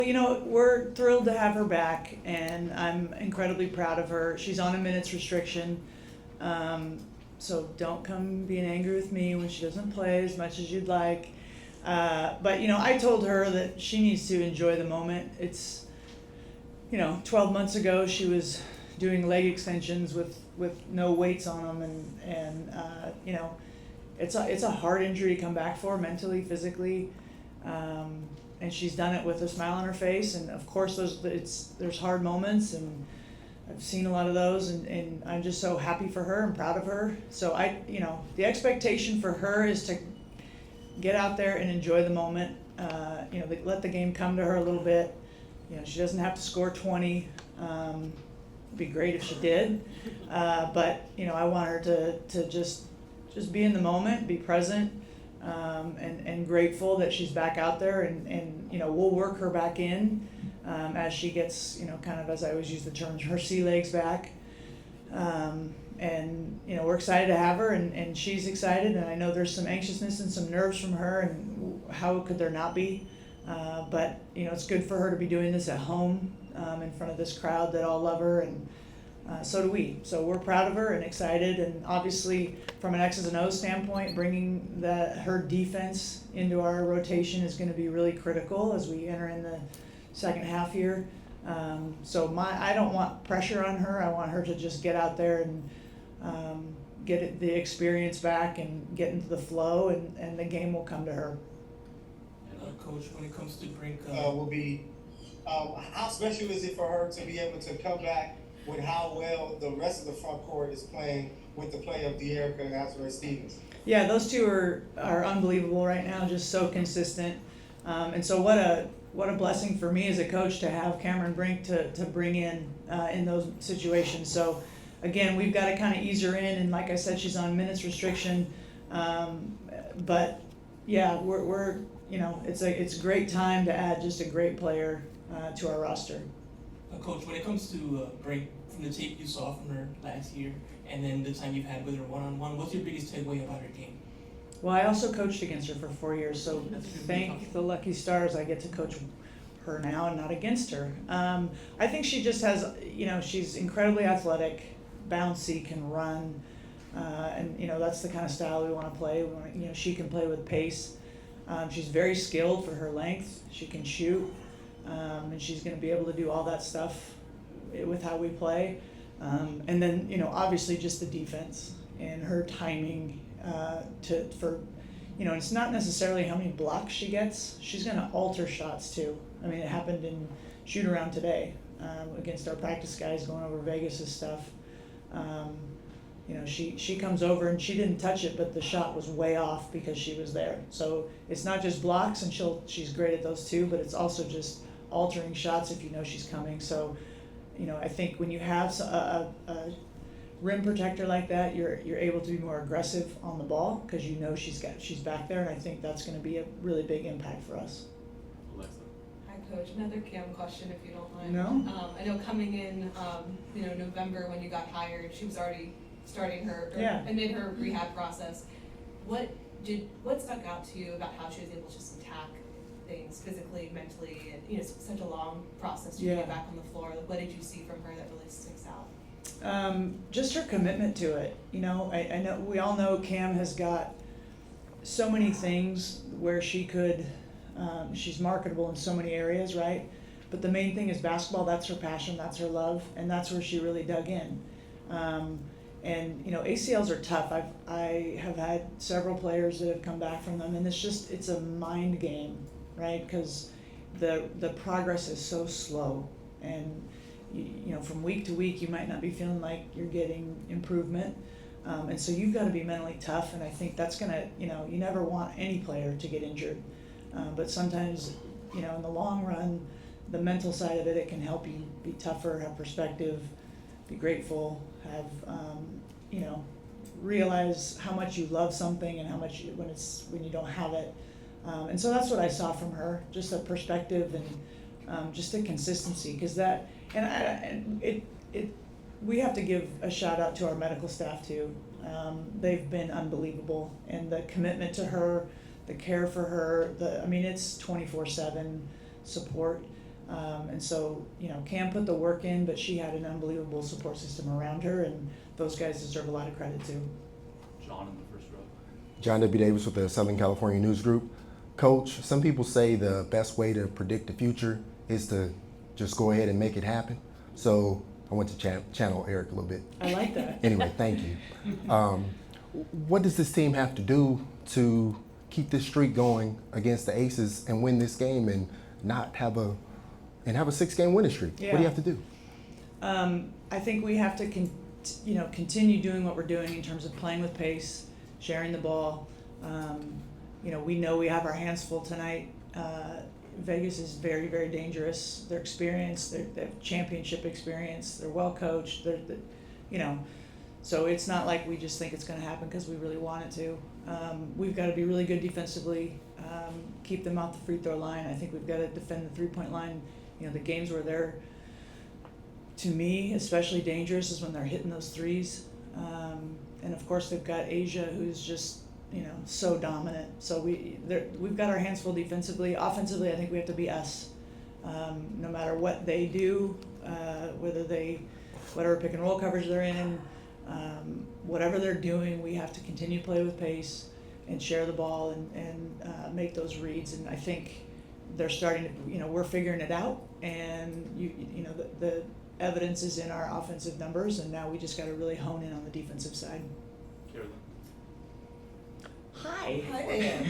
We're thrilled to have her back, and I'm incredibly proud of her. She's on a minutes restriction, so don't come being angry with me when she doesn't play as much as you'd like. But I told her that she needs to enjoy the moment. It's 12 months ago she was doing leg extensions with no weights on them, and it's a hard injury to come back for, mentally, physically. And she's done it with a smile on her face, and of course there's hard moments, and I've seen a lot of those, and I'm just so happy for her and proud of her. So the expectation for her is to get out there and enjoy the moment. Let the game come to her a little bit. She doesn't have to score 20. It'd be great if she did, but I want her to just be in the moment, be present. And grateful that she's back out there, and we'll work her back in as she gets, kind of, as I always use the term, her sea legs back. And we're excited to have her, and she's excited, and I know there's some anxiousness and some nerves from her, and how could there not be? But it's good for her to be doing this at home in front of this crowd that all love her, and so do we. So we're proud of her and excited, and obviously from an X's and O's standpoint, bringing her defense into our rotation is going to be really critical as we enter in the second half here. I don't want pressure on her. I want her to just get out there and get the experience back and get into the flow, and the game will come to her. Coach, when it comes to Brink, will be how special is it for her to be able to come back with how well the rest of the front court is playing with the play of De'Erica and Azurá-Stevens? Yeah, those two are unbelievable right now, just so consistent. And so what a blessing for me as a coach to have Cameron Brink to bring in those situations. So again, we've got to kind of ease her in, and like I said, she's on minutes restriction. But yeah, we're it's a great time to add just a great player to our roster. Coach, when it comes to Brink, from the tape you saw from her last year, and then the time you've had with her one-on-one, what's your biggest takeaway about her game? Well, I also coached against her for 4 years, so thank the lucky stars I get to coach her now and not against her. I think she just has, she's incredibly athletic, bouncy, can run, and that's the kind of style we want to play. We want, she can play with pace. She's very skilled for her length. She can shoot, and she's going to be able to do all that stuff with how we play. And then, obviously just the defense and her timing it's not necessarily how many blocks she gets. She's going to alter shots too. I mean, it happened in shoot around today against our practice guys going over Vegas' stuff. She comes over and she didn't touch it, but the shot was way off because she was there. So it's not just blocks, and she's great at those too, but it's also just altering shots if she's coming. So, I think when you have a rim protector like that, you're able to be more aggressive on the ball because she's back there, and I think that's going to be a really big impact for us. Alexa. Hi, Coach. Another Cam question, if you don't mind. No. I know coming in, November when you got hired, she was already starting amid her rehab process. What stuck out to you about how she was able to just attack things physically, mentally, and it's such a long process to get back on the floor? What did you see from her that really sticks out? Just her commitment to it. I know we all know Cam has got so many things where she could. She's marketable in so many areas, right? But the main thing is basketball. That's her passion. That's her love, and that's where she really dug in. And ACLs are tough. I have had several players that have come back from them, and it's a mind game, right? Because the progress is so slow, and from week to week you might not be feeling like you're getting improvement, and so you've got to be mentally tough. And I think that's gonna you never want any player to get injured, but sometimes in the long run, the mental side of it can help you be tougher, have perspective, be grateful, have realize how much you love something and how much when you don't have it. And so that's what I saw from her, just a perspective and just a consistency, because we have to give a shout out to our medical staff too. They've been unbelievable, and the commitment to her, the care for her, it's 24/7 support. And so, Cam put the work in, but she had an unbelievable support system around her, and those guys deserve a lot of credit too. John in the first row. John W. Davis with the Southern California News Group. Coach, some people say the best way to predict the future is to just go ahead and make it happen. So I went to channel Eric a little bit. I like that. Anyway, thank you. What does this team have to do to keep this streak going against the Aces and win this game and not have a 6-game winning streak? Yeah. What do you have to do? I think we have to continue doing what we're doing in terms of playing with pace, sharing the ball. We know we have our hands full tonight. Vegas is very, very dangerous. They're experienced. They have championship experience. They're well coached. So it's not like we just think it's going to happen because we really want it to. We've got to be really good defensively, keep them off the free throw line. I think we've got to defend the 3-point line. The games where they're, to me, especially dangerous is when they're hitting those threes. And of course they've got Asia, who's just, so dominant. So we've got our hands full defensively. Offensively, I think we have to be us. No matter what they do, whatever pick and roll coverage they're in, whatever they're doing, we have to continue to play with pace and share the ball and make those reads. And I think they're starting to, we're figuring it out, and the evidence is in our offensive numbers, and now we just got to really hone in on the defensive side. Carolyn. Hi. Hi there.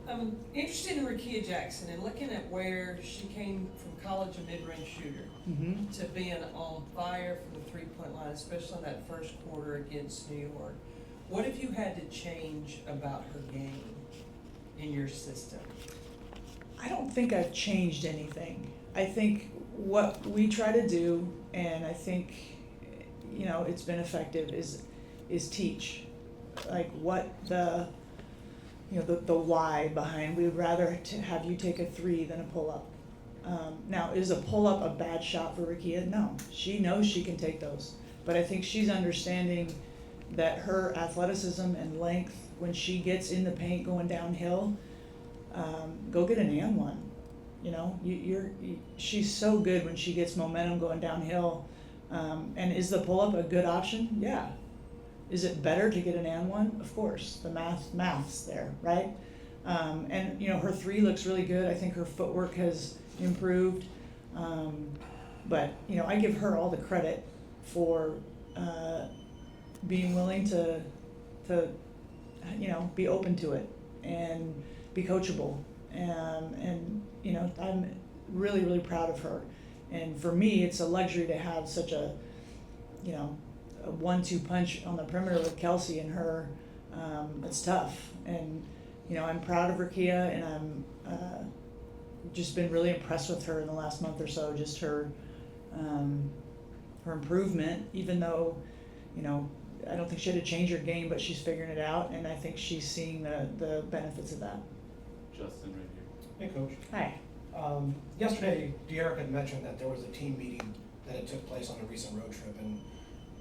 I'm interested in Rickea Jackson and looking at where she came from college, a mid-range shooter, Mm-hmm. to being on fire from the 3-point line, especially in that first quarter against New York. What have you had to change about her game in your system? I don't think I've changed anything. I think what we try to do, and I think, it's been effective, is teach. Like what the why behind, we would rather have you take a 3 than a pull-up. Now, is a pull-up a bad shot for Rickea? No, she knows she can take those. But I think she's understanding that her athleticism and length, when she gets in the paint going downhill, go get an and one. She's so good when she gets momentum going downhill. And is the pull-up a good option? Yeah. Is it better to get an and one? Of course, the math's there, right? And her 3 looks really good. I think her footwork has improved. But I give her all the credit for being willing to be open to it and be coachable. And I'm really, really proud of her. And for me, it's a luxury to have such a 1-2 punch on the perimeter with Kelsey and her. It's tough. And, I'm proud of Rickea, and I'm just been really impressed with her in the last month or so, just her improvement, even though, I don't think she had to change her game, but she's figuring it out, and I think she's seeing the benefits of that. Justin right here. Hey, Coach. Hi. Yesterday, De'Eric had mentioned that there was a team meeting that had took place on a recent road trip, and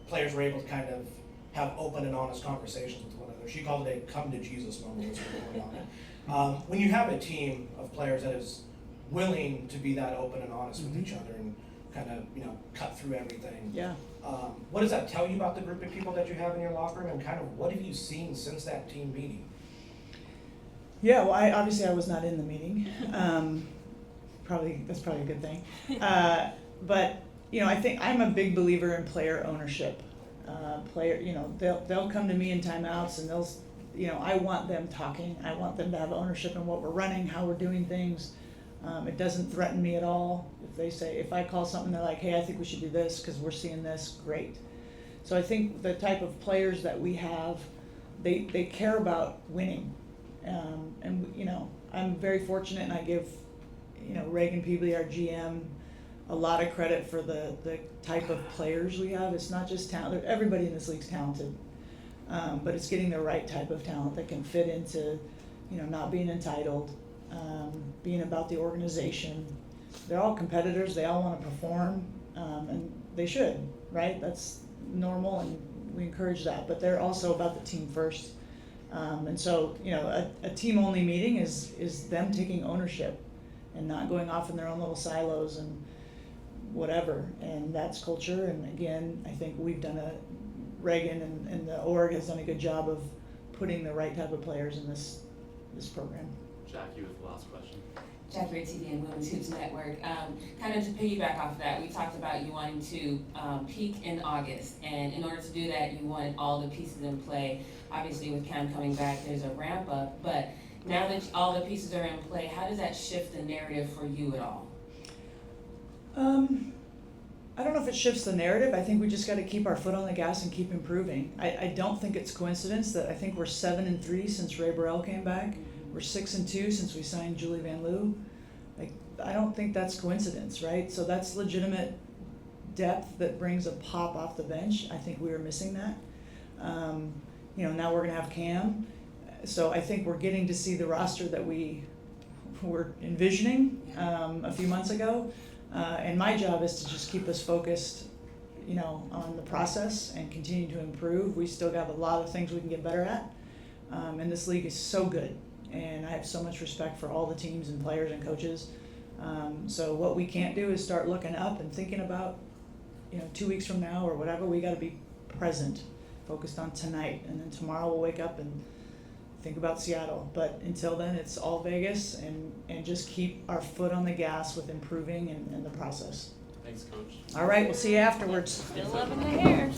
players were able to kind of have open and honest conversations with one another. She called it a come to Jesus moment. Was going on. When you have a team of players that is willing to be that open and honest with each other and kind of cut through everything, Yeah. what does that tell you about the group of people that you have in your locker room, and kind of what have you seen since that team meeting? Yeah, well, I was not in the meeting. That's probably a good thing. But I think I'm a big believer in player ownership. They'll come to me in timeouts, and I want them talking. I want them to have ownership in what we're running, how we're doing things. It doesn't threaten me at all. If I call something, they're like, hey, I think we should do this because we're seeing this, great. So I think the type of players that we have, they care about winning. And I'm very fortunate, and I give, Reagan Peebley, our GM, a lot of credit for the type of players we have. It's not just talent. Everybody in this league's talented, but it's getting the right type of talent that can fit into, not being entitled, being about the organization. They're all competitors. They all want to perform, and they should, right? That's normal, and we encourage that. But they're also about the team first. And so, a team-only meeting is them taking ownership and not going off in their own little silos and whatever. And that's culture. And again, I think we've done Reagan and the org has done a good job of putting the right type of players in this program. Jackie with the last question. Jackie TV and Women's Hoops Network. Kind of to piggyback off of that, we talked about you wanting to peak in August, and in order to do that, you wanted all the pieces in play. Obviously, with Cam coming back, there's a ramp up, but now that all the pieces are in play, how does that shift the narrative for you at all? I don't know if it shifts the narrative. I think we just got to keep our foot on the gas and keep improving. I don't think it's coincidence that I think we're 7-3 since Ray Burrell came back. We're 6-2 since we signed Julie Van Loo. Like, I don't think that's coincidence, right? So that's legitimate depth that brings a pop off the bench. I think we were missing that. Now we're gonna have Cam. So I think we're getting to see the roster that we were envisioning a few months ago. And my job is to just keep us focused, on the process and continue to improve. We still got a lot of things we can get better at. And this league is so good. And I have so much respect for all the teams and players and coaches. So what we can't do is start looking up and thinking about, 2 weeks from now or whatever. We got to be present, focused on tonight. And then tomorrow we'll wake up and think about Seattle. But until then, it's all Vegas and just keep our foot on the gas with improving and the process. Thanks, Coach. All right, we'll see you afterwards. Still loving the hair.